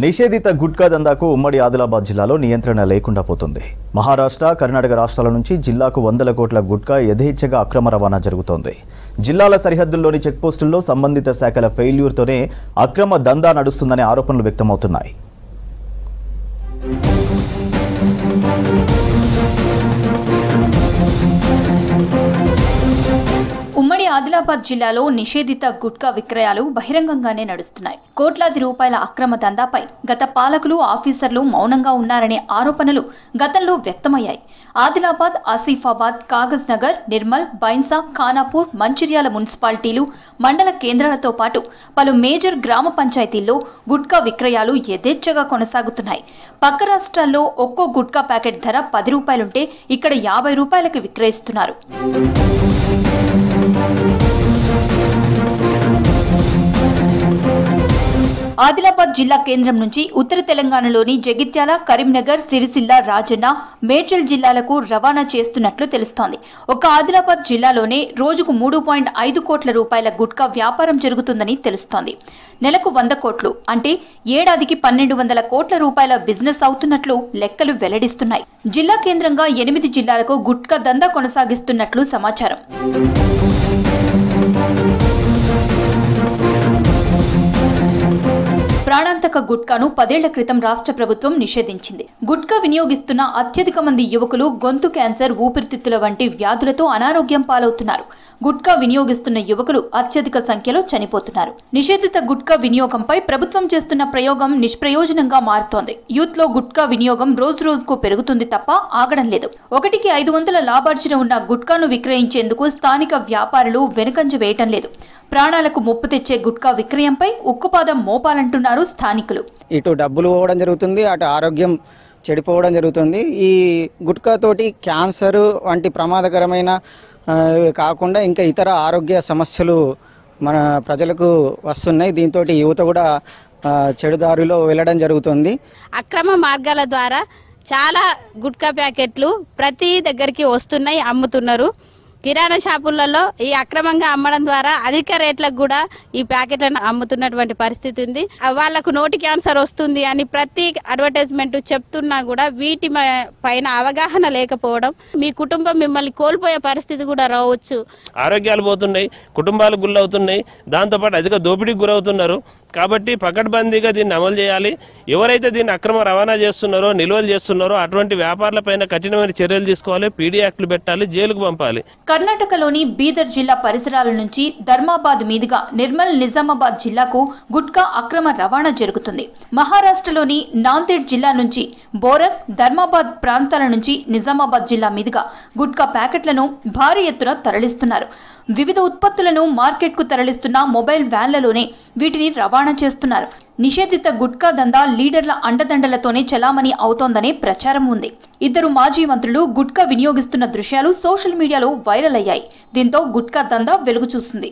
నిషేధిత గుట్కా దందాకు ఉమ్మడి ఆదిలాబాద్ జిల్లాలో నియంత్రణ లేకుండా పోతుంది. మహారాష్ట్ర, కర్ణాటక రాష్ట్రాల నుంచి జిల్లాకు 100 కోట్ల గుట్కా యథేచ్ఛగా అక్రమ రవాణా జరుగుతోంది. జిల్లాల సరిహద్దుల్లోని చెక్పోస్టుల్లో సంబంధిత శాఖల ఫెయిల్యూర్తోనే అక్రమ దందా నడుస్తుందనే ఆరోపణలు వ్యక్తమవుతున్నాయి. ఉమ్మడి ఆదిలాబాద్ జిల్లాలో నిషేధిత గుట్కా విక్రయాలు బహిరంగంగానే నడుస్తున్నాయి. కోట్లాది రూపాయల అక్రమ దందాపై గత పాలకులు, ఆఫీసర్లు మౌనంగా ఉన్నారనే ఆరోపణలు గతంలో వ్యక్తమయ్యాయి. ఆదిలాబాద్, ఆసిఫాబాద్, కాగజ్ నగర్, నిర్మల్, బైన్సా, ఖానాపూర్, మంచిర్యాల మున్సిపాలిటీలు, మండల కేంద్రాలతో పాటు పలు మేజర్ గ్రామ పంచాయతీల్లో గుట్కా విక్రయాలు యథేచ్ఛగా కొనసాగుతున్నాయి. పక్క రాష్ట్రాల్లో ఒక్కో గుట్కా ప్యాకెట్ ధర 10 రూపాయలుంటే ఇక్కడ 50 రూపాయలకి విక్రయిస్తున్నారు. ఆదిలాబాద్ జిల్లా కేంద్రం నుంచి ఉత్తర తెలంగాణలోని జగిత్యాల, కరీంనగర్, సిరిసిల్ల, రాజన్న, మేడ్చల్ జిల్లాలకు రవాణా చేస్తున్నట్లు తెలుస్తోంది. ఒక ఆదిలాబాద్ జిల్లాలోనే రోజుకు 3.5 కోట్ల రూపాయల గుట్కా వ్యాపారం జరుగుతుందని తెలుస్తోంది. నెలకు 100 కోట్లు అంటే ఏడాదికి 1200 కోట్ల రూపాయల బిజినెస్ అవుతున్నట్లు లెక్కలు వెల్లడిస్తున్నాయి. జిల్లా కేంద్రంగా 8 జిల్లాలకు గుట్కా దందా కొనసాగిస్తున్నట్లు సమాచారం. ప్రాణాంతక గుట్కాను 10 ఏళ్ల క్రితం రాష్ట్ర ప్రభుత్వం నిషేధించింది. గుట్కా వినియోగిస్తున్న అత్యధిక మంది యువకులు గొంతు క్యాన్సర్, ఊపిరితిత్తుల వంటి వ్యాధులతో అనారోగ్యం పాలవుతున్నారు. గుట్కా వినియోగిస్తున్న యువకులు అత్యధిక సంఖ్యలో చనిపోతున్నారు. నిషేధిత గుట్కా వినియోగంపై ప్రభుత్వం చేస్తున్న ప్రయోగం నిష్ప్రయోజనంగా మారుతోంది. యూత్ లో గుట్కా వినియోగం రోజు రోజుకు పెరుగుతుంది తప్ప ఆగడం లేదు. 1కి 500 లాభార్జన ఉన్న గుట్కాను విక్రయించేందుకు స్థానిక వ్యాపారులు వెనుకంజ వేయటం లేదు. ప్రాణాలకు ముప్పు తెచ్చే గుట్కా విక్రయంపై ఉక్కుపాదం మోపాలంటున్నారు స్థానికులు. ఇటు డబ్బులు పోవడం జరుగుతుంది, అటు ఆరోగ్యం చెడిపోవడం జరుగుతుంది. ఈ గుట్కా తోటి క్యాన్సర్ వంటి ప్రమాదకరమైన కాకుండా ఇంకా ఇతర ఆరోగ్య సమస్యలు మన ప్రజలకు వస్తున్నాయి. దీంతో యువత కూడా చెడుదారిలో వెళ్ళడం జరుగుతుంది. అక్రమ మార్గాల ద్వారా చాలా గుట్కా ప్యాకెట్లు ప్రతి దగ్గరికి వస్తున్నాయి, అమ్ముతున్నారు. కిరాణా షాపులలో ఈ అక్రమంగా అమ్మడం ద్వారా అధిక రేట్లకు కూడా ఈ ప్యాకెట్లను అమ్ముతున్నటువంటి పరిస్థితి ఉంది. వాళ్లకు నోటి క్యాన్సర్ వస్తుంది అని ప్రతి అడ్వర్టైజ్మెంట్ చెప్తున్నా కూడా వీటి పైన అవగాహన లేకపోవడం, మీ కుటుంబం మిమ్మల్ని కోల్పోయే పరిస్థితి కూడా రావచ్చు. ఆరోగ్యాలు పోతున్నాయి, కుటుంబాలు గుల్లవుతున్నాయి, దాంతోపాటు అధిక దోపిడీకి గురవుతున్నారు. కాబట్టి పకడ్బందీగా దీన్ని అమలు చేయాలి. ఎవరైతే దీన్ని అక్రమ రవాణా చేస్తున్నారో, నిల్వలు చేస్తున్నారో అటువంటి వ్యాపారులపైన కఠినమైన చర్యలు తీసుకోవాలి, పీడీ యాక్టులు పెట్టాలి, జైలుకు పంపాలి. కర్ణాటకలోని బీదర్ జిల్లా పరిసరాల నుంచి ధర్మాబాద్ మీదుగా నిర్మల్, నిజామాబాద్ జిల్లాకు గుట్కా అక్రమ రవాణా జరుగుతుంది. మహారాష్ట్రలోని నాందేడ్ జిల్లా నుంచి బోరక్, ధర్మాబాద్ ప్రాంతాల నుంచి నిజామాబాద్ జిల్లా మీదుగా గుట్కా ప్యాకెట్లను భారీ ఎత్తున తరలిస్తున్నారు. వివిధ ఉత్పత్తులను మార్కెట్కు తరలిస్తున్న మొబైల్ వ్యాన్లలోనే వీటిని రవాణా చేస్తున్నారు. నిషేధిత గుట్కా దందా లీడర్ల అండదండలతోనే చలామణి అవుతోందనే ప్రచారం ఉంది. 2 మాజీ మంత్రులు గుట్కా వినియోగిస్తున్న దృశ్యాలు సోషల్ మీడియాలో వైరల్ అయ్యాయి. దీంతో గుట్కా దందా వెలుగు చూసింది.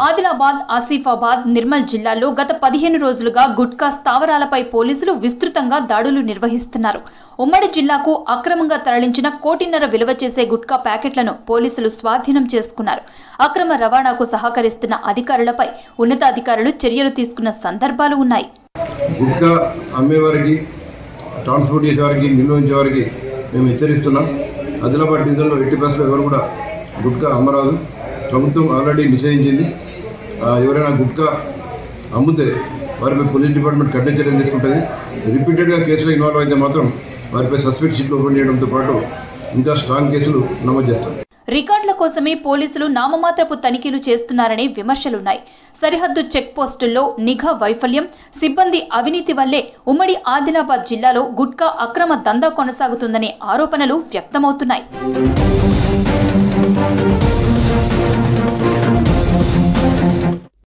ఆదిలాబాద్, ఆసిఫాబాద్, నిర్మల్ జిల్లాల్లో గత 15 రోజులుగా గుట్కా స్థావరాలపై పోలీసులు విస్తృతంగా దాడులు నిర్వహిస్తున్నారు. ఉమ్మడి జిల్లాకు అక్రమంగా తరలించిన 1.5 కోట్ల విలువ చేసే గుట్కా ప్యాకెట్లను పోలీసులు స్వాధీనం చేసుకున్నారు. అక్రమ రవాణాకు సహకరిస్తున్న అధికారులపై ఉన్నతాధికారులు చర్యలు తీసుకున్న సందర్భాలు ఉన్నాయి. గుట్కా అమ్మేవారికి, ట్రాన్స్పోర్ట్ చేసేవారికి, నిల్వ ఉంచేవారికి మేము హెచ్చరిస్తున్నాం. ఆదిలాబాద్ డివిజన్లో 80% ఎవరు కూడా గుట్కా అమ్మరాదు. ప్రభుత్వం ఆల్రెడీ నిషేధించింది. ఎవరైనా గుట్కా అమ్మితే వారిపై పోలీస్ డిపార్ట్మెంట్ కఠిన చర్యలు తీసుకుంటుంది. రిపీటెడ్గా కేసులో ఇన్వాల్వ్ అయితే మాత్రం వారిపై సస్పెక్ట్ షీట్లు ఓపెన్ చేయడంతో పాటు ఇంకా స్ట్రాంగ్ కేసులు నమోదు చేస్తారు. రికార్డుల కోసమే పోలీసులు నామమాత్రపు తనిఖీలు చేస్తున్నారనే విమర్శలున్నాయి. సరిహద్దు చెక్ పోస్టుల్లో నిఘా వైఫల్యం, సిబ్బంది అవినీతి వల్లే ఉమ్మడి ఆదిలాబాద్ జిల్లాలో గుట్కా అక్రమ దందా కొనసాగుతుందనే ఆరోపణలు వ్యక్తమవుతున్నాయి.